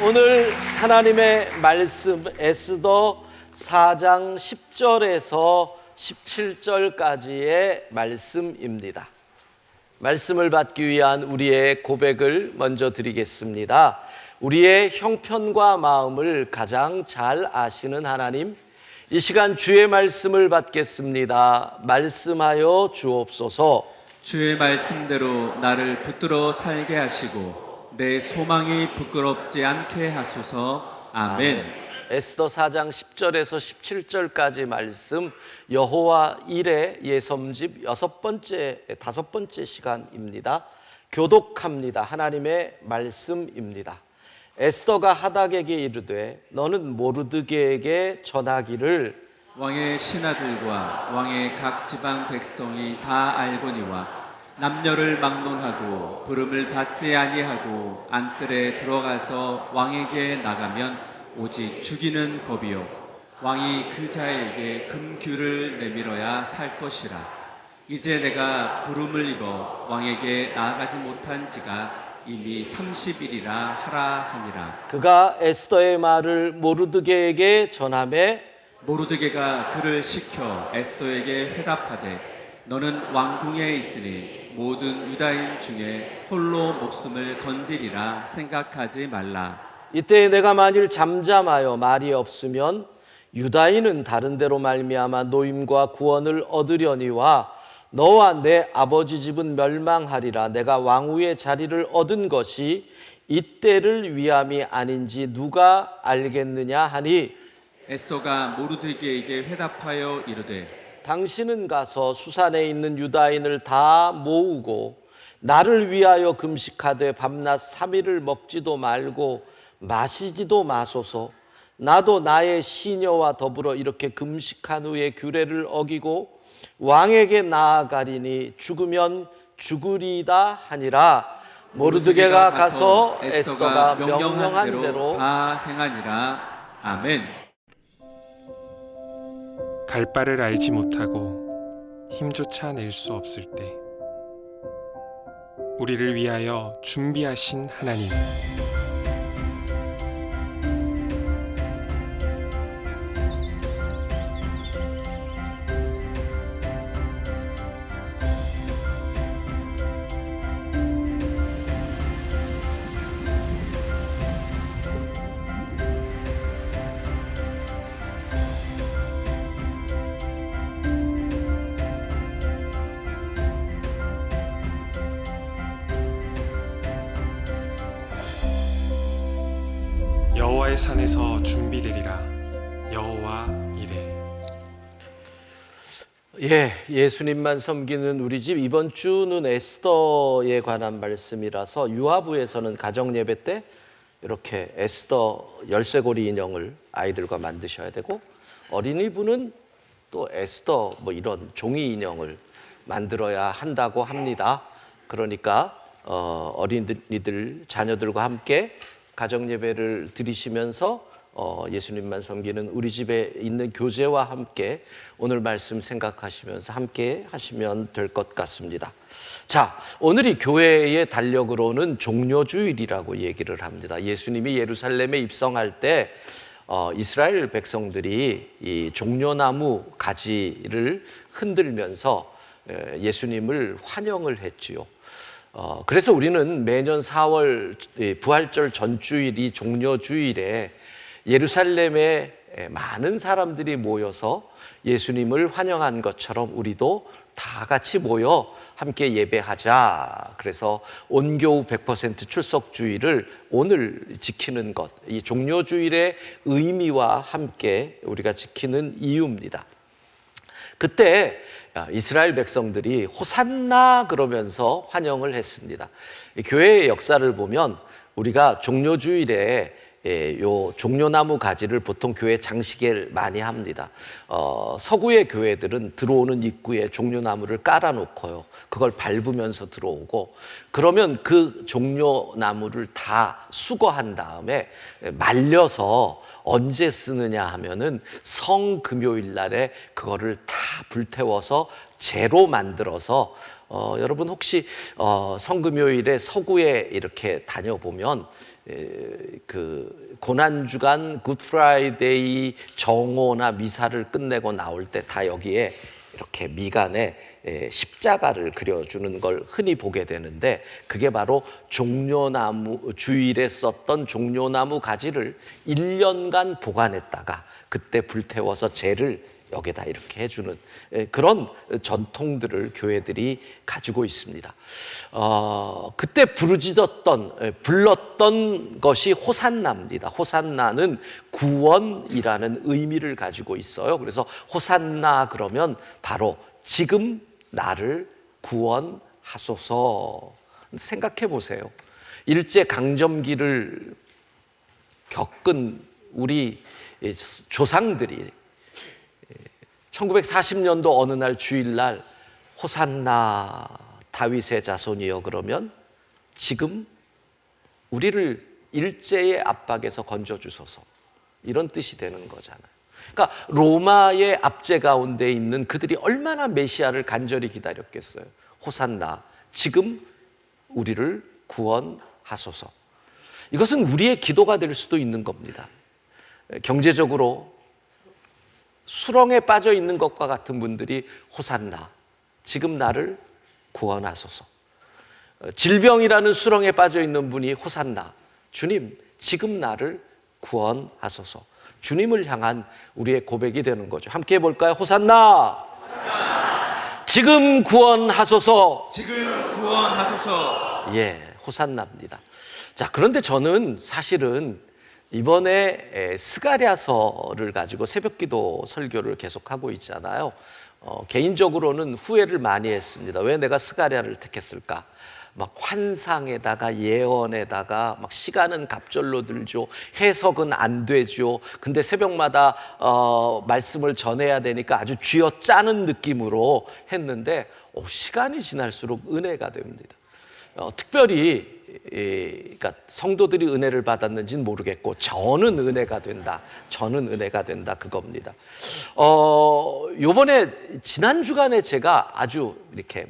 오늘 하나님의 말씀 에스더 4장 10절에서 17절까지의 말씀입니다. 말씀을 받기 위한 우리의 고백을 먼저 드리겠습니다. 우리의 형편과 마음을 가장 잘 아시는 하나님, 이 시간 주의 말씀을 받겠습니다. 말씀하여 주옵소서. 주의 말씀대로 나를 붙들어 살게 하시고 내 소망이 부끄럽지 않게 하소서. 아멘. 에스더 4장 10절에서 17절까지 말씀, 여호와 일의 예섬집 다섯 번째 시간입니다. 교독합니다. 하나님의 말씀입니다. 에스더가 하닥에게 이르되 너는 모르드게에게 전하기를 왕의 신하들과 왕의 각 지방 백성이 다 알거니와 남녀를 막론하고 부름을 받지 아니하고 안뜰에 들어가서 왕에게 나가면 오직 죽이는 법이요 왕이 그 자에게 금규를 내밀어야 살 것이라. 이제 내가 부름을 입어 왕에게 나아가지 못한 지가 이미 30일이라 하라 하니라. 그가 에스더의 말을 모르드게에게 전하매 모르드게가 그를 시켜 에스더에게 회답하되 너는 왕궁에 있으니 모든 유다인 중에 홀로 목숨을 건지리라 생각하지 말라. 이때 내가 만일 잠잠하여 말이 없으면 유다인은 다른 데로 말미암아 노임과 구원을 얻으려니와 너와 내 아버지 집은 멸망하리라. 내가 왕후의 자리를 얻은 것이 이때를 위함이 아닌지 누가 알겠느냐 하니 에스더가 모르드게에게 회답하여 이르되 당신은 가서 수산에 있는 유다인을 다 모으고 나를 위하여 금식하되 밤낮 3일을 먹지도 말고 마시지도 마소서. 나도 나의 시녀와 더불어 이렇게 금식한 후에 규례를 어기고 왕에게 나아가리니 죽으면 죽으리다 하니라. 모르드게가 가서 에스더가 명령한 대로 다 행하니라. 아멘. 갈 바를 알지 못하고 힘조차 낼 수 없을 때 우리를 위하여 준비하신 하나님, 여호와의 산에서 준비되리라. 여호와 이레. 예수님만 섬기는 우리 집, 이번 주는 에스더에 관한 말씀이라서 유아부에서는 가정예배 때 이렇게 에스더 열쇠고리 인형을 아이들과 만드셔야 되고, 어린이부는 또 에스더 이런 종이 인형을 만들어야 한다고 합니다. 그러니까 어린이들 자녀들과 함께 가정예배를 드리시면서 예수님만 섬기는 우리 집에 있는 교재와 함께 오늘 말씀 생각하시면서 함께 하시면 될 것 같습니다. 자, 오늘이 교회의 달력으로는 종려주일이라고 얘기를 합니다. 예수님이 예루살렘에 입성할 때 이스라엘 백성들이 이 종려나무 가지를 흔들면서 예수님을 환영을 했지요. 그래서 우리는 매년 4월 부활절 전주일이 종려주일에 예루살렘에 많은 사람들이 모여서 예수님을 환영한 것처럼 우리도 다 같이 모여 함께 예배하자. 그래서 온교우 100% 출석주일을 오늘 지키는 것, 이 종려주일의 의미와 함께 우리가 지키는 이유입니다. 그때 이스라엘 백성들이 호산나 그러면서 환영을 했습니다. 교회의 역사를 보면 우리가 종려주일에 요 종려나무 가지를 보통 교회 장식에 많이 합니다. 서구의 교회들은 들어오는 입구에 종려나무를 깔아놓고요, 그걸 밟으면서 들어오고, 그러면 그 종려나무를 다 수거한 다음에 말려서 언제 쓰느냐 하면은 성금요일 날에 그거를 다 불태워서 재로 만들어서 여러분 혹시 성금요일에 서구에 이렇게 다녀보면 그 고난주간 굿프라이데이 정오나 미사를 끝내고 나올 때 다 여기에 이렇게 미간에 십자가를 그려주는 걸 흔히 보게 되는데, 그게 바로 종려나무, 주일에 썼던 종려나무 가지를 1년간 보관했다가 그때 불태워서 재를 여기다 이렇게 해주는 그런 전통들을 교회들이 가지고 있습니다. 그때 불렀던 것이 호산나입니다. 호산나는 구원이라는 의미를 가지고 있어요. 그래서 호산나 그러면 바로 지금 나를 구원하소서. 생각해 보세요. 일제강점기를 겪은 우리 조상들이 1940년도 어느 날 주일날 호산나 다윗의 자손이여 그러면 지금 우리를 일제의 압박에서 건져주소서, 이런 뜻이 되는 거잖아요. 그러니까 로마의 압제 가운데 있는 그들이 얼마나 메시아를 간절히 기다렸겠어요. 호산나, 지금 우리를 구원하소서. 이것은 우리의 기도가 될 수도 있는 겁니다. 경제적으로 수렁에 빠져 있는 것과 같은 분들이 호산나, 지금 나를 구원하소서. 질병이라는 수렁에 빠져 있는 분이 호산나, 주님 지금 나를 구원하소서. 주님을 향한 우리의 고백이 되는 거죠. 함께 해볼까요? 호산나, 지금 구원하소서. 지금 구원하소서. 예, 호산나입니다. 자, 그런데 저는 사실은 이번에 스가랴서를 가지고 새벽기도 설교를 계속하고 있잖아요. 개인적으로는 후회를 많이 했습니다. 왜 내가 스가랴를 택했을까? 막 환상에다가 예언에다가 막 시간은 갑절로 들죠. 해석은 안 되죠. 근데 새벽마다 말씀을 전해야 되니까 아주 쥐어짜는 느낌으로 했는데 시간이 지날수록 은혜가 됩니다. 특별히 그러니까 성도들이 은혜를 받았는지는 모르겠고 저는 은혜가 된다. 저는 은혜가 된다. 그겁니다. 요번에 지난 주간에 제가 아주 이렇게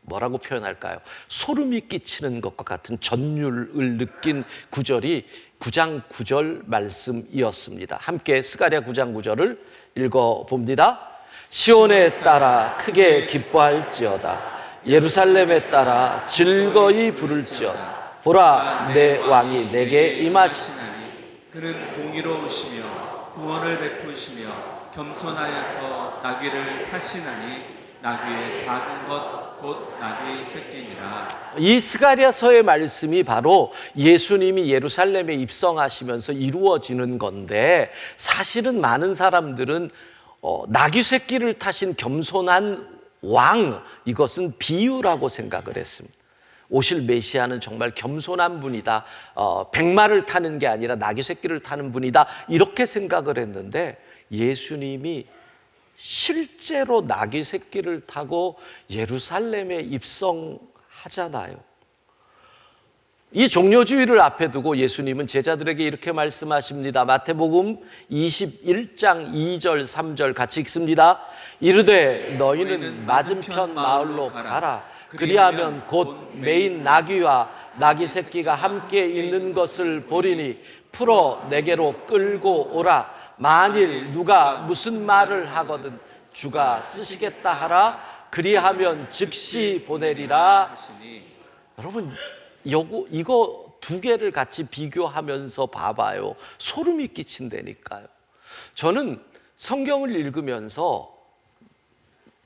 뭐라고 표현할까요? 소름이 끼치는 것과 같은 전율을 느낀 구절이 9장 9절 말씀이었습니다. 함께 스가랴 9장 9절을 읽어봅니다. 시온에 따라 크게 기뻐할지어다. 예루살렘에 따라 즐거이 부를지어다. 보라, 내 왕이 내게 임하시나니 그는 공의로우시며 구원을 베푸시며 겸손하여서 나귀를 타시나니 나귀의 작은 것 곧 나귀 새끼니라. 이 스가랴서의 말씀이 바로 예수님이 예루살렘에 입성하시면서 이루어지는 건데, 사실은 많은 사람들은 나귀 새끼를 타신 겸손한 왕, 이것은 비유라고 생각을 했습니다. 오실 메시아는 정말 겸손한 분이다. 백마를 타는 게 아니라 나귀 새끼를 타는 분이다. 이렇게 생각을 했는데 예수님이 실제로 나귀 새끼를 타고 예루살렘에 입성하잖아요. 이 종려주의를 앞에 두고 예수님은 제자들에게 이렇게 말씀하십니다. 마태복음 21장 2절 3절 같이 읽습니다. 이르되 너희는 맞은편 마을로 가라. 그리하면 곧 매인 나귀와 나귀 새끼가 함께 있는 것을 보리니 풀어 내게로 끌고 오라. 만일 누가 무슨 말을 하거든 주가 쓰시겠다 하라. 그리하면 즉시 보내리라. 여러분, 이거 두 개를 같이 비교하면서 봐봐요. 소름이 끼친다니까요. 저는 성경을 읽으면서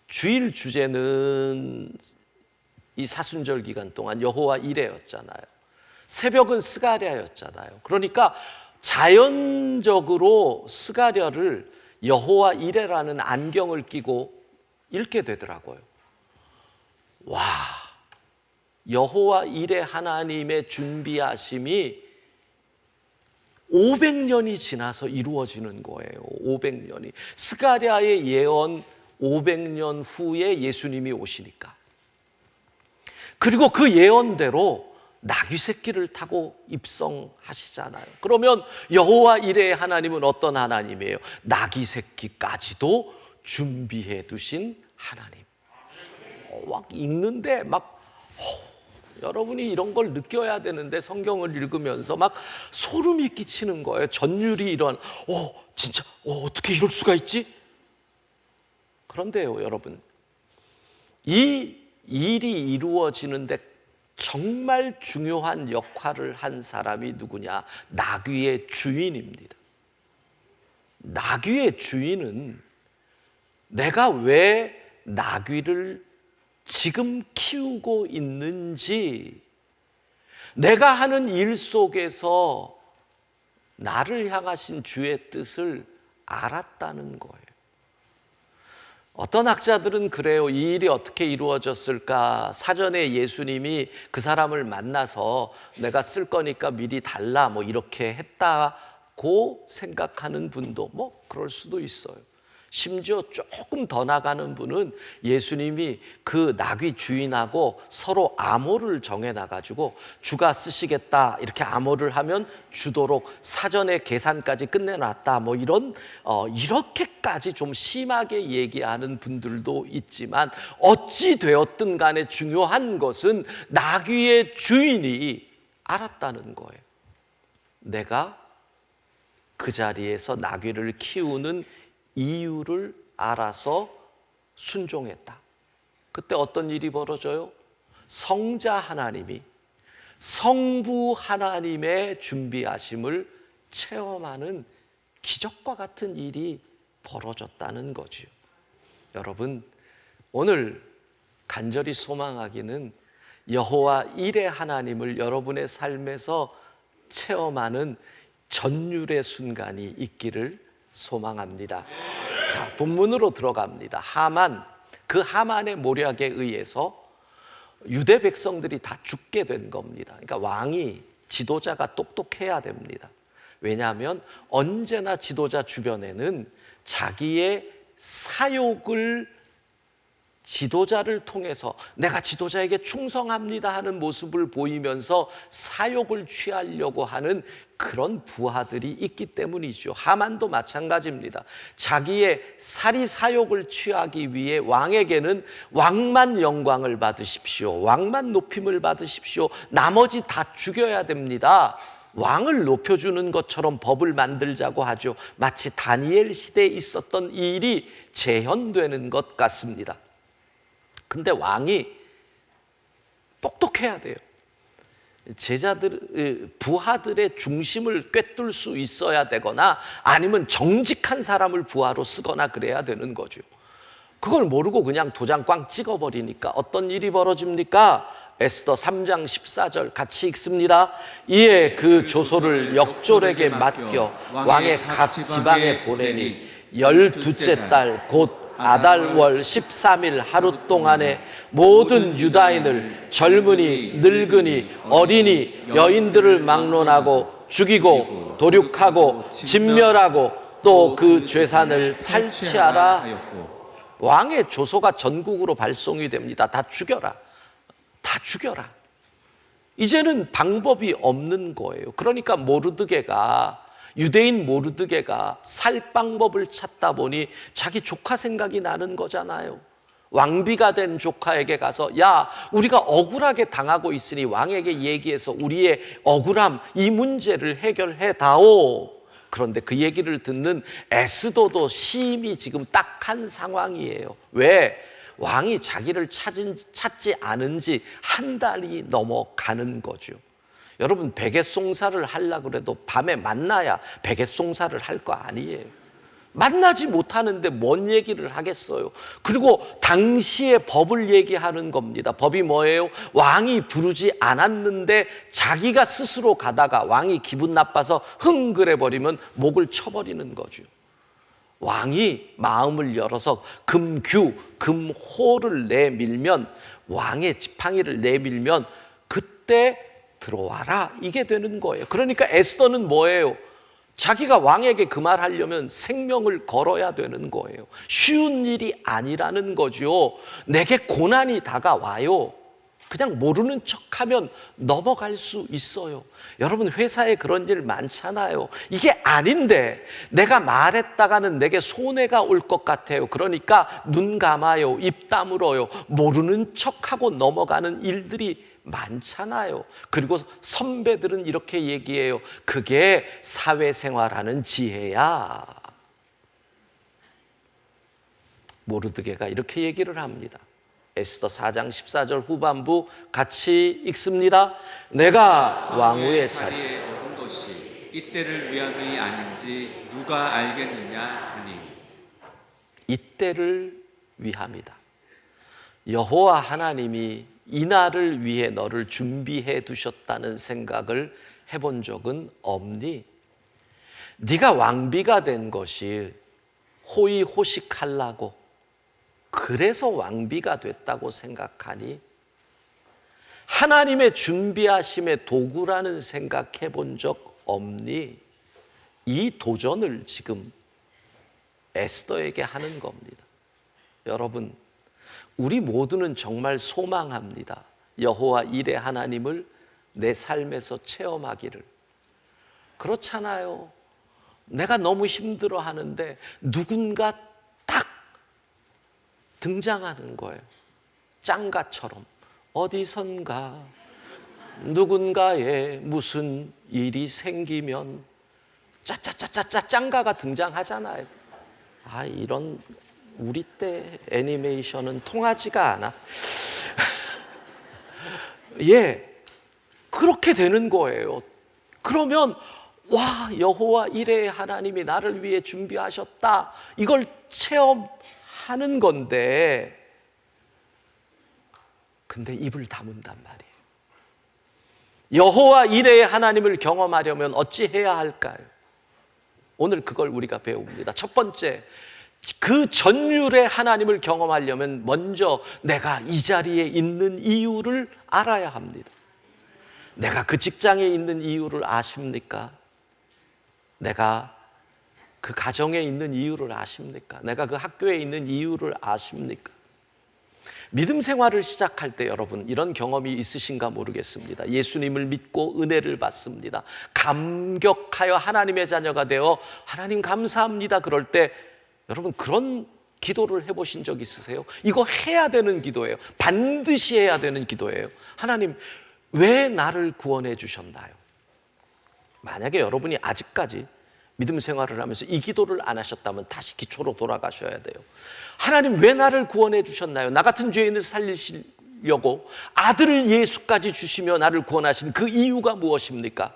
주일 주제는 이 사순절 기간 동안 여호와 이레였잖아요. 새벽은 스가랴였잖아요. 그러니까 자연적으로 스가랴를 여호와 이레라는 안경을 끼고 읽게 되더라고요. 와, 여호와 이레 하나님의 준비하심이 500년이 지나서 이루어지는 거예요. 500년이. 스가랴의 예언 500년 후에 예수님이 오시니까. 그리고 그 예언대로 나귀 새끼를 타고 입성하시잖아요. 그러면 여호와 이레의 하나님은 어떤 하나님이에요? 나귀 새끼까지도 준비해 두신 하나님. 막 읽는데 막 여러분이 이런 걸 느껴야 되는데 성경을 읽으면서 막 소름이 끼치는 거예요. 전율이 진짜 어떻게 이럴 수가 있지? 그런데요, 여러분, 이 일이 이루어지는데 정말 중요한 역할을 한 사람이 누구냐? 나귀의 주인입니다. 나귀의 주인은 내가 왜 나귀를 지금 키우고 있는지, 내가 하는 일 속에서 나를 향하신 주의 뜻을 알았다는 거예요. 어떤 학자들은 그래요. 이 일이 어떻게 이루어졌을까? 사전에 예수님이 그 사람을 만나서 내가 쓸 거니까 미리 달라 뭐 이렇게 했다고 생각하는 분도 뭐 그럴 수도 있어요. 심지어 조금 더 나가는 분은 예수님이 그 나귀 주인하고 서로 암호를 정해놔가지고 주가 쓰시겠다 이렇게 암호를 하면 주도록 사전에 계산까지 끝내놨다 뭐 이렇게까지 좀 심하게 얘기하는 분들도 있지만, 어찌 되었든 간에 중요한 것은 나귀의 주인이 알았다는 거예요. 내가 그 자리에서 나귀를 키우는 이유를 알아서 순종했다. 그때 어떤 일이 벌어져요? 성자 하나님이 성부 하나님의 준비하심을 체험하는 기적과 같은 일이 벌어졌다는 거지요. 여러분, 오늘 간절히 소망하기는 여호와 일의 하나님을 여러분의 삶에서 체험하는 전율의 순간이 있기를 소망합니다. 자, 본문으로 들어갑니다. 그 하만의 모략에 의해서 유대 백성들이 다 죽게 된 겁니다. 그러니까 왕이, 지도자가 똑똑해야 됩니다. 왜냐하면 언제나 지도자 주변에는 자기의 사욕을 지도자를 통해서 내가 지도자에게 충성합니다 하는 모습을 보이면서 사욕을 취하려고 하는 그런 부하들이 있기 때문이죠. 하만도 마찬가지입니다. 자기의 사리 사욕을 취하기 위해 왕에게는 왕만 영광을 받으십시오, 왕만 높임을 받으십시오, 나머지 다 죽여야 됩니다. 왕을 높여주는 것처럼 법을 만들자고 하죠. 마치 다니엘 시대에 있었던 이 일이 재현되는 것 같습니다. 근데 왕이 똑똑해야 돼요. 부하들의 중심을 꿰뚫을 수 있어야 되거나 아니면 정직한 사람을 부하로 쓰거나 그래야 되는 거죠. 그걸 모르고 그냥 도장 꽝 찍어버리니까 어떤 일이 벌어집니까? 에스더 3장 14절 같이 읽습니다. 이에 그 조소를 역졸에게 맡겨 왕의 각 지방에 보내니 12째 달 곧 아달월 13일 하루 동안에 모든 유다인을 젊은이, 늙은이, 어린이, 여인들을 막론하고 죽이고 도륙하고 진멸하고 또 그 죄산을 탈취하라. 왕의 조소가 전국으로 발송이 됩니다. 다 죽여라. 다 죽여라. 이제는 방법이 없는 거예요. 그러니까 유대인 모르드게가 살 방법을 찾다 보니 자기 조카 생각이 나는 거잖아요. 왕비가 된 조카에게 가서 야, 우리가 억울하게 당하고 있으니 왕에게 얘기해서 우리의 억울함, 이 문제를 해결해 다오. 그런데 그 얘기를 듣는 에스더도 심히 지금 딱한 상황이에요. 왜? 왕이 자기를 찾지 않은 지 한 달이 넘어가는 거죠. 여러분, 베개송사를 하려고 해도 밤에 만나야 베개송사를 할 거 아니에요. 만나지 못하는데 뭔 얘기를 하겠어요. 그리고 당시의 법을 얘기하는 겁니다. 법이 뭐예요? 왕이 부르지 않았는데 자기가 스스로 가다가 왕이 기분 나빠서 흥그래버리면 목을 쳐버리는 거죠. 왕이 마음을 열어서 금호를 내밀면, 왕의 지팡이를 내밀면 그때 들어와라, 이게 되는 거예요. 그러니까 에스더는 뭐예요? 자기가 왕에게 그 말 하려면 생명을 걸어야 되는 거예요. 쉬운 일이 아니라는 거죠. 내게 고난이 다가와요. 그냥 모르는 척하면 넘어갈 수 있어요. 여러분, 회사에 그런 일 많잖아요. 이게 아닌데 내가 말했다가는 내게 손해가 올 것 같아요. 그러니까 눈 감아요, 입 다물어요. 모르는 척하고 넘어가는 일들이 많잖아요. 그리고 선배들은 이렇게 얘기해요. 그게 사회생활하는 지혜야. 모르드게가 이렇게 얘기를 합니다. 에스더 4장 14절 후반부 같이 읽습니다. 내가 왕후의 자리에 얻은 것이 이때를 위함이 아닌지 누가 알겠느냐 하니. 이때를 위함이다. 여호와 하나님이 이 날을 위해 너를 준비해 두셨다는 생각을 해본 적은 없니? 네가 왕비가 된 것이 호의호식하려고, 그래서 왕비가 됐다고 생각하니? 하나님의 준비하심의 도구라는 생각해 본 적 없니? 이 도전을 지금 에스더에게 하는 겁니다. 여러분, 우리 모두는 정말 소망합니다. 여호와 일의 하나님을 내 삶에서 체험하기를. 그렇잖아요. 내가 너무 힘들어 하는데 누군가 딱 등장하는 거예요. 짱가처럼. 어디선가 누군가의 무슨 일이 생기면 짜짜짜짜짜 짱가가 등장하잖아요. 아, 이런 우리 때 애니메이션은 통하지가 않아. 예, 그렇게 되는 거예요. 그러면 와, 여호와 이레의 하나님이 나를 위해 준비하셨다, 이걸 체험하는 건데, 근데 입을 다문단 말이에요. 여호와 이레의 하나님을 경험하려면 어찌 해야 할까요? 오늘 그걸 우리가 배웁니다. 첫 번째, 그 전율의 하나님을 경험하려면 먼저 내가 이 자리에 있는 이유를 알아야 합니다. 내가 그 직장에 있는 이유를 아십니까? 내가 그 가정에 있는 이유를 아십니까? 내가 그 학교에 있는 이유를 아십니까? 믿음 생활을 시작할 때 여러분 이런 경험이 있으신가 모르겠습니다. 예수님을 믿고 은혜를 받습니다. 감격하여 하나님의 자녀가 되어 하나님 감사합니다. 그럴 때 여러분 그런 기도를 해보신 적 있으세요? 이거 해야 되는 기도예요. 반드시 해야 되는 기도예요. 하나님, 왜 나를 구원해 주셨나요? 만약에 여러분이 아직까지 믿음 생활을 하면서 이 기도를 안 하셨다면 다시 기초로 돌아가셔야 돼요. 하나님, 왜 나를 구원해 주셨나요? 나 같은 죄인을 살리시려고 아들을 예수까지 주시며 나를 구원하신 그 이유가 무엇입니까?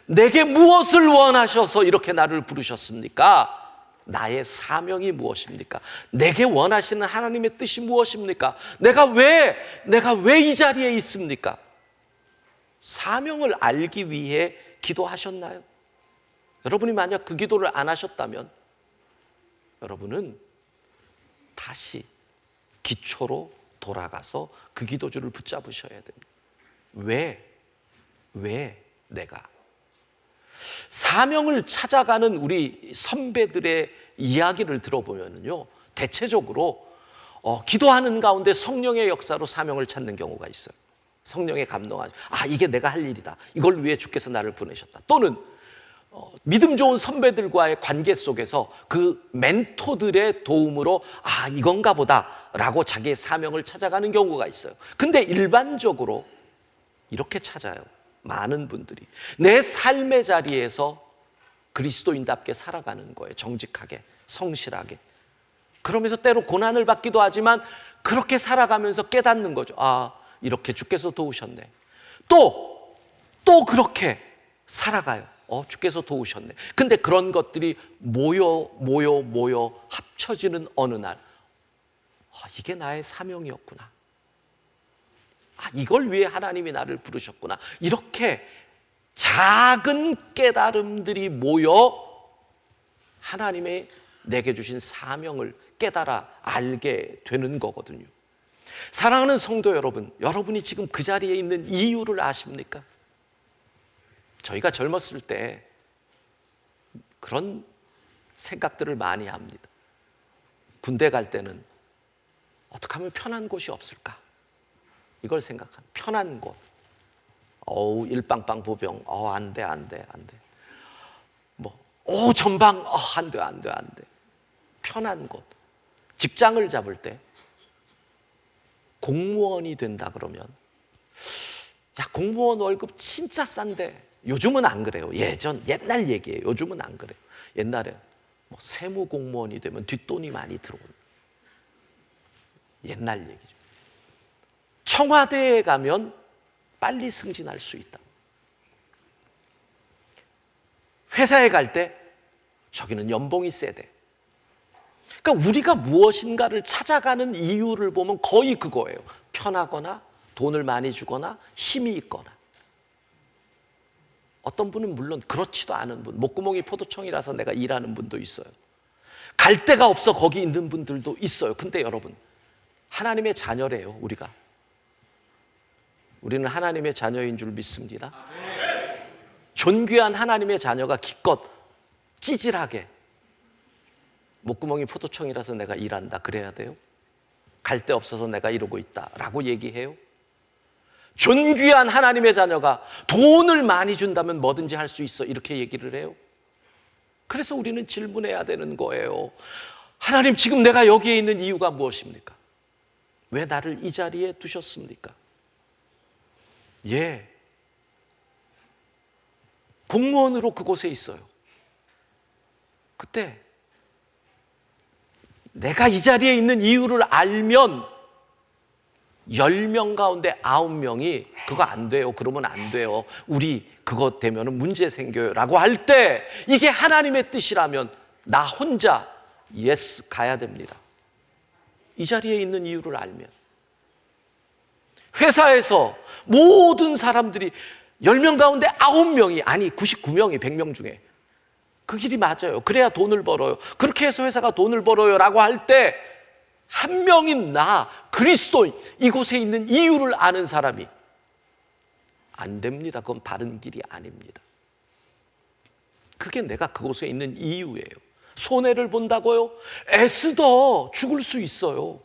내게 무엇을 원하셔서 이렇게 나를 부르셨습니까? 나의 사명이 무엇입니까? 내게 원하시는 하나님의 뜻이 무엇입니까? 내가 왜 이 자리에 있습니까? 사명을 알기 위해 기도하셨나요? 여러분이 만약 그 기도를 안 하셨다면 여러분은 다시 기초로 돌아가서 그 기도주를 붙잡으셔야 됩니다. 왜 내가? 사명을 찾아가는 우리 선배들의 이야기를 들어보면요, 대체적으로 기도하는 가운데 성령의 역사로 사명을 찾는 경우가 있어요. 성령의 감동하죠. 아, 이게 내가 할 일이다. 이걸 위해 주께서 나를 보내셨다. 또는 믿음 좋은 선배들과의 관계 속에서 그 멘토들의 도움으로 아, 이건가 보다 라고 자기의 사명을 찾아가는 경우가 있어요. 근데 일반적으로 이렇게 찾아요. 많은 분들이 내 삶의 자리에서 그리스도인답게 살아가는 거예요. 정직하게, 성실하게. 그러면서 때로 고난을 받기도 하지만 그렇게 살아가면서 깨닫는 거죠. 아, 이렇게 주께서 도우셨네. 또 그렇게 살아가요. 주께서 도우셨네. 근데 그런 것들이 모여 합쳐지는 어느 날, 이게 나의 사명이었구나. 이걸 위해 하나님이 나를 부르셨구나. 이렇게 작은 깨달음들이 모여 하나님의 내게 주신 사명을 깨달아 알게 되는 거거든요. 사랑하는 성도 여러분, 여러분이 지금 그 자리에 있는 이유를 아십니까? 저희가 젊었을 때 그런 생각들을 많이 합니다. 군대 갈 때는 어떻게 하면 편한 곳이 없을까? 이걸 생각합니다. 편한 곳. 일빵빵 보병. 안 돼. 전방. 안 돼. 편한 곳. 직장을 잡을 때 공무원이 된다 그러면 야, 공무원 월급 진짜 싼데. 요즘은 안 그래요. 옛날 얘기예요. 요즘은 안 그래요. 옛날에 뭐 세무 공무원이 되면 뒷돈이 많이 들어오는 옛날 얘기죠. 청와대에 가면 빨리 승진할 수 있다. 회사에 갈 때 저기는 연봉이 세대. 그러니까 우리가 무엇인가를 찾아가는 이유를 보면 거의 그거예요. 편하거나 돈을 많이 주거나 힘이 있거나. 어떤 분은 물론 그렇지도 않은 분, 목구멍이 포도청이라서 내가 일하는 분도 있어요. 갈 데가 없어 거기 있는 분들도 있어요. 근데 여러분, 하나님의 자녀래요. 우리는 하나님의 자녀인 줄 믿습니다. 존귀한 하나님의 자녀가 기껏 찌질하게 목구멍이 포도청이라서 내가 일한다 그래야 돼요? 갈 데 없어서 내가 이러고 있다 라고 얘기해요? 존귀한 하나님의 자녀가 돈을 많이 준다면 뭐든지 할 수 있어 이렇게 얘기를 해요? 그래서 우리는 질문해야 되는 거예요. 하나님, 지금 내가 여기에 있는 이유가 무엇입니까? 왜 나를 이 자리에 두셨습니까? 공무원으로 그곳에 있어요. 그때 내가 이 자리에 있는 이유를 알면 10명 가운데 9명이 그거 안 돼요. 그러면 안 돼요. 우리 그거 되면 문제 생겨요. 라고 할 때 이게 하나님의 뜻이라면 나 혼자 예스 가야 됩니다. 이 자리에 있는 이유를 알면. 회사에서 모든 사람들이 10명 가운데 9명이 아니 99명이 100명 중에 그 길이 맞아요. 그래야 돈을 벌어요. 그렇게 해서 회사가 돈을 벌어요 라고 할 때 한 명인 나 그리스도인 이곳에 있는 이유를 아는 사람이 안 됩니다. 그건 바른 길이 아닙니다. 그게 내가 그곳에 있는 이유예요. 손해를 본다고요? 애쓰더 죽을 수 있어요.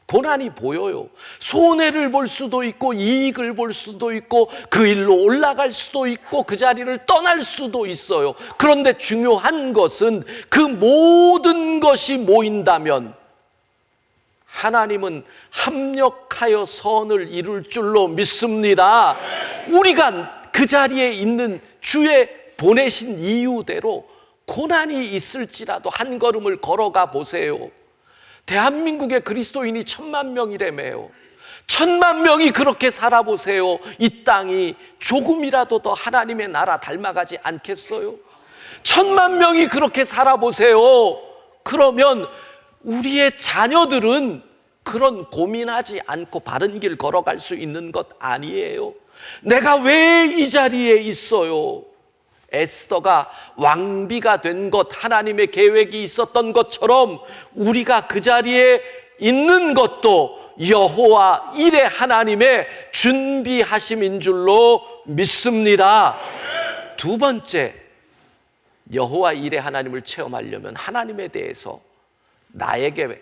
고난이 보여요. 손해를 볼 수도 있고 이익을 볼 수도 있고 그 일로 올라갈 수도 있고 그 자리를 떠날 수도 있어요. 그런데 중요한 것은 그 모든 것이 모인다면 하나님은 합력하여 선을 이룰 줄로 믿습니다. 우리가 그 자리에 있는 주의 보내신 이유대로 고난이 있을지라도 한 걸음을 걸어가 보세요. 대한민국의 그리스도인이 1000만 명이라며요. 1000만 명이 그렇게 살아보세요. 이 땅이 조금이라도 더 하나님의 나라 닮아가지 않겠어요? 1000만 명이 그렇게 살아보세요. 그러면 우리의 자녀들은 그런 고민하지 않고 바른 길 걸어갈 수 있는 것 아니에요? 내가 왜 이 자리에 있어요? 에스더가 왕비가 된 것, 하나님의 계획이 있었던 것처럼 우리가 그 자리에 있는 것도 여호와 일의 하나님의 준비하심인 줄로 믿습니다. 두 번째, 여호와 일의 하나님을 체험하려면 하나님에 대해서 나에게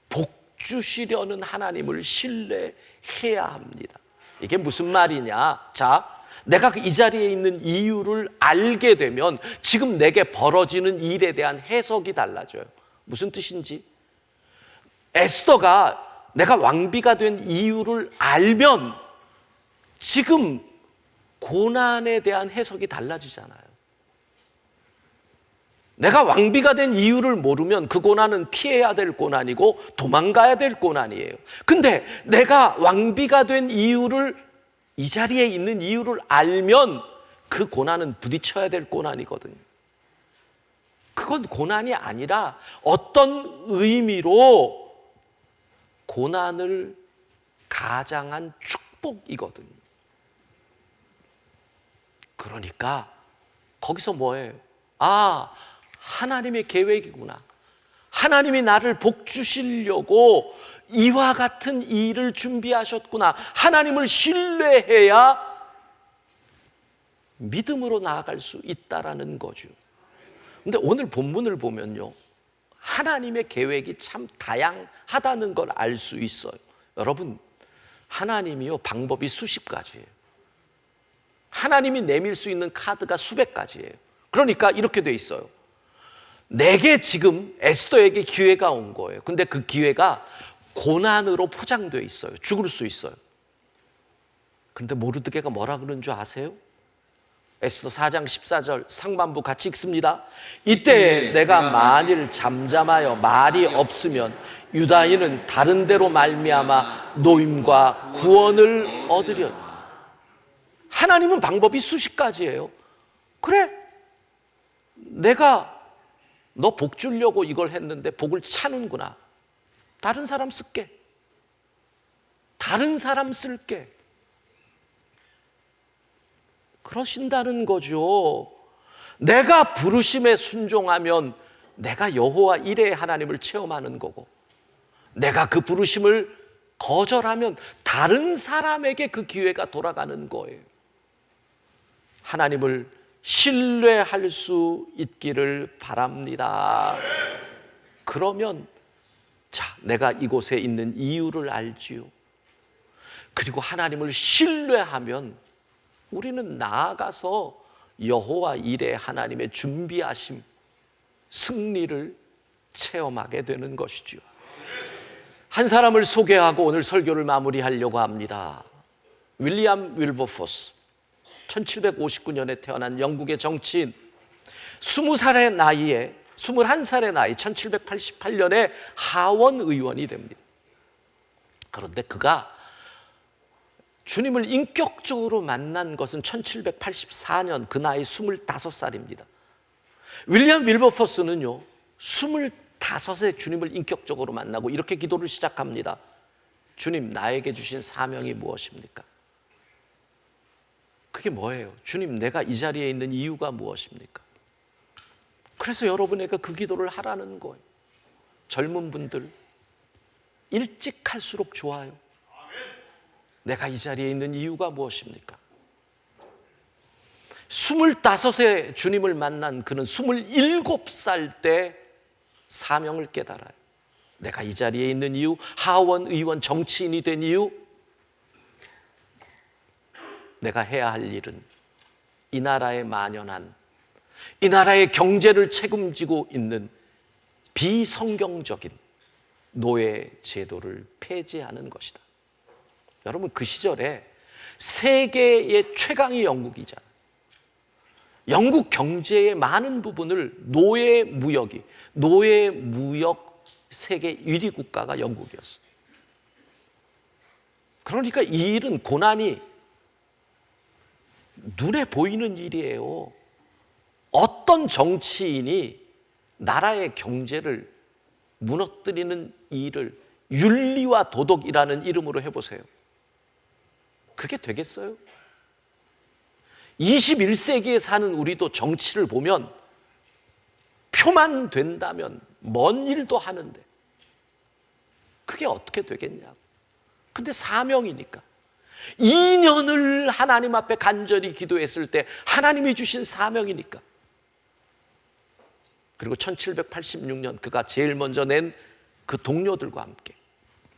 복 주시려는 하나님을 신뢰해야 합니다. 이게 무슨 말이냐? 자, 내가 이 자리에 있는 이유를 알게 되면 지금 내게 벌어지는 일에 대한 해석이 달라져요. 무슨 뜻인지? 에스더가 내가 왕비가 된 이유를 알면 지금 고난에 대한 해석이 달라지잖아요. 내가 왕비가 된 이유를 모르면 그 고난은 피해야 될 고난이고 도망가야 될 고난이에요. 근데 내가 왕비가 된 이유를, 이 자리에 있는 이유를 알면 그 고난은 부딪혀야 될 고난이거든요. 그건 고난이 아니라 어떤 의미로 고난을 가장한 축복이거든요. 그러니까 거기서 뭐예요? 하나님의 계획이구나. 하나님이 나를 복 주시려고 이와 같은 일을 준비하셨구나. 하나님을 신뢰해야 믿음으로 나아갈 수 있다라는 거죠. 근데 오늘 본문을 보면요, 하나님의 계획이 참 다양하다는 걸 알 수 있어요. 여러분, 하나님이요, 방법이 수십 가지예요. 하나님이 내밀 수 있는 카드가 수백 가지예요. 그러니까 이렇게 돼 있어요. 내게 지금 에스더에게 기회가 온 거예요. 근데 그 기회가 고난으로 포장되어 있어요. 죽을 수 있어요. 그런데 모르드게가 뭐라 그런 줄 아세요? 에스더 4장 14절 상반부 같이 읽습니다. 이때 내가 만일 잠잠하여 말이 없으면 유다인은 다른 데로 말미암아 노임과 구원을 얻으려니. 하나님은 방법이 수십 가지예요. 그래, 내가 너 복 주려고 이걸 했는데 복을 차는구나. 다른 사람 쓸게. 다른 사람 쓸게. 그러신다는 거죠. 내가 부르심에 순종하면 내가 여호와 이레의 하나님을 체험하는 거고, 내가 그 부르심을 거절하면 다른 사람에게 그 기회가 돌아가는 거예요. 하나님을 신뢰할 수 있기를 바랍니다. 그러면 자, 내가 이곳에 있는 이유를 알지요. 그리고 하나님을 신뢰하면 우리는 나아가서 여호와 이레 하나님의 준비하심, 승리를 체험하게 되는 것이죠. 한 사람을 소개하고 오늘 설교를 마무리하려고 합니다. 윌리엄 윌버포스, 1759년에 태어난 영국의 정치인, 21살의 나이 1788년에 하원 의원이 됩니다. 그런데 그가 주님을 인격적으로 만난 것은 1784년, 그 나이 25살입니다. 윌리엄 윌버포스는요, 25세 주님을 인격적으로 만나고 이렇게 기도를 시작합니다. 주님, 나에게 주신 사명이 무엇입니까? 그게 뭐예요? 주님, 내가 이 자리에 있는 이유가 무엇입니까? 그래서 여러분에게 그 기도를 하라는 거예요. 젊은 분들, 일찍 할수록 좋아요. 내가 이 자리에 있는 이유가 무엇입니까? 25세 주님을 만난 그는 27살 때 사명을 깨달아요. 내가 이 자리에 있는 이유, 하원 의원 정치인이 된 이유, 내가 해야 할 일은 이 나라에 만연한, 이 나라의 경제를 책임지고 있는 비성경적인 노예 제도를 폐지하는 것이다. 여러분, 그 시절에 세계의 최강이 영국이잖아요. 영국 경제의 많은 부분을 노예 무역 세계 1위 국가가 영국이었어요. 그러니까 이 일은 고난이 눈에 보이는 일이에요. 어떤 정치인이 나라의 경제를 무너뜨리는 일을 윤리와 도덕이라는 이름으로 해보세요. 그게 되겠어요? 21세기에 사는 우리도 정치를 보면 표만 된다면 먼 일도 하는데 그게 어떻게 되겠냐고. 근데 사명이니까 2년을 하나님 앞에 간절히 기도했을 때 하나님이 주신 사명이니까. 그리고 1786년 그가 제일 먼저 낸 그 동료들과 함께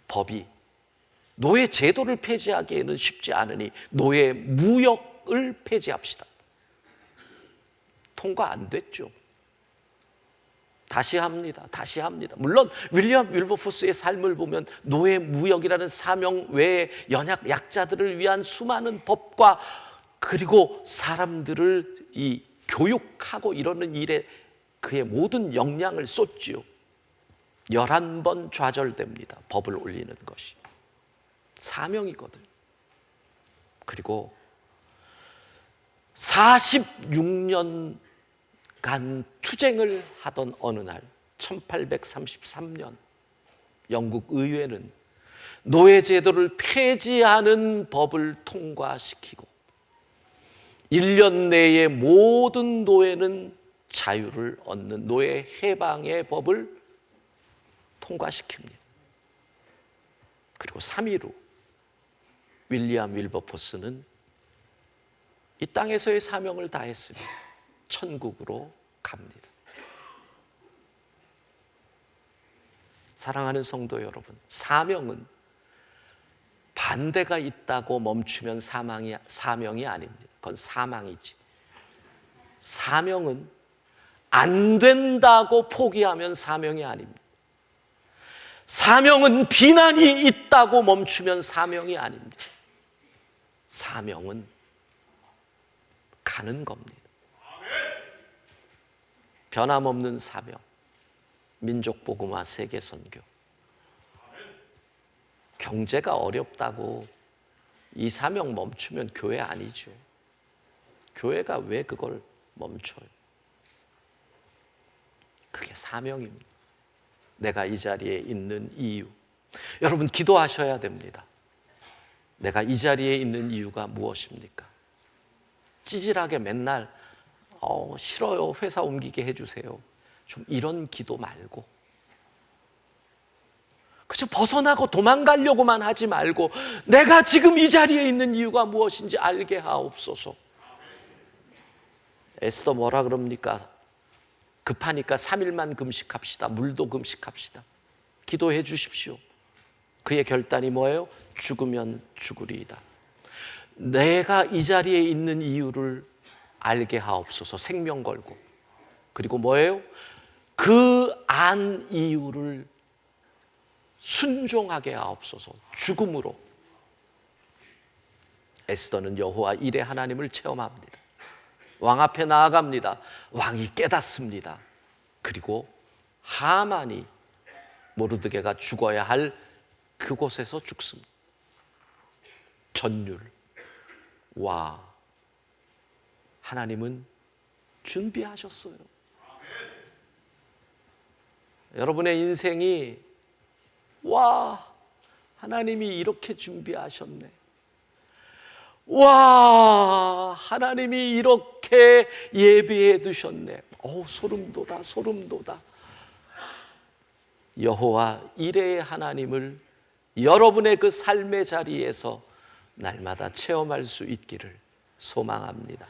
법이 노예 제도를 폐지하기에는 쉽지 않으니 노예 무역을 폐지합시다. 통과 안 됐죠. 다시 합니다. 물론 윌리엄 윌버포스의 삶을 보면 노예 무역이라는 사명 외에 약자들을 위한 수많은 법과 그리고 사람들을 이 교육하고 이러는 일에 그의 모든 역량을 쏟지요. 11번 좌절됩니다. 법을 올리는 것이 사명이거든요. 그리고 46년간 투쟁을 하던 어느 날 1833년 영국 의회는 노예제도를 폐지하는 법을 통과시키고 1년 내에 모든 노예는 자유를 얻는 노예 해방의 법을 통과시킵니다. 그리고 3일 후 윌리엄 윌버포스는 이 땅에서의 사명을 다했으며 천국으로 갑니다. 사랑하는 성도 여러분, 사명은 반대가 있다고 멈추면 사명이 아닙니다. 그건 사망이지. 사명은 안 된다고 포기하면 사명이 아닙니다. 사명은 비난이 있다고 멈추면 사명이 아닙니다. 사명은 가는 겁니다. 변함없는 사명, 민족복음화 세계선교. 경제가 어렵다고 이 사명 멈추면 교회 아니죠. 교회가 왜 그걸 멈춰요? 그게 사명입니다. 내가 이 자리에 있는 이유. 여러분 기도하셔야 됩니다. 내가 이 자리에 있는 이유가 무엇입니까? 찌질하게 맨날 싫어요, 회사 옮기게 해주세요, 좀 이런 기도 말고, 그저 벗어나고 도망가려고만 하지 말고 내가 지금 이 자리에 있는 이유가 무엇인지 알게 하옵소서. 에스더 뭐라 그럽니까? 급하니까 3일만 금식합시다. 물도 금식합시다. 기도해 주십시오. 그의 결단이 뭐예요? 죽으면 죽으리이다. 내가 이 자리에 있는 이유를 알게 하옵소서. 생명 걸고. 그리고 뭐예요? 그 안 이유를 순종하게 하옵소서. 죽음으로. 에스더는 여호와 일의 하나님을 체험합니다. 왕 앞에 나아갑니다. 왕이 깨닫습니다. 그리고 하만이 모르드게가 죽어야 할 그곳에서 죽습니다. 전율. 와, 하나님은 준비하셨어요. 여러분의 인생이 와, 하나님이 이렇게 준비하셨네. 와, 하나님이 이렇게 예비해 두셨네. 소름 돋아, 소름 돋아. 여호와 이레의 하나님을 여러분의 그 삶의 자리에서 날마다 체험할 수 있기를 소망합니다.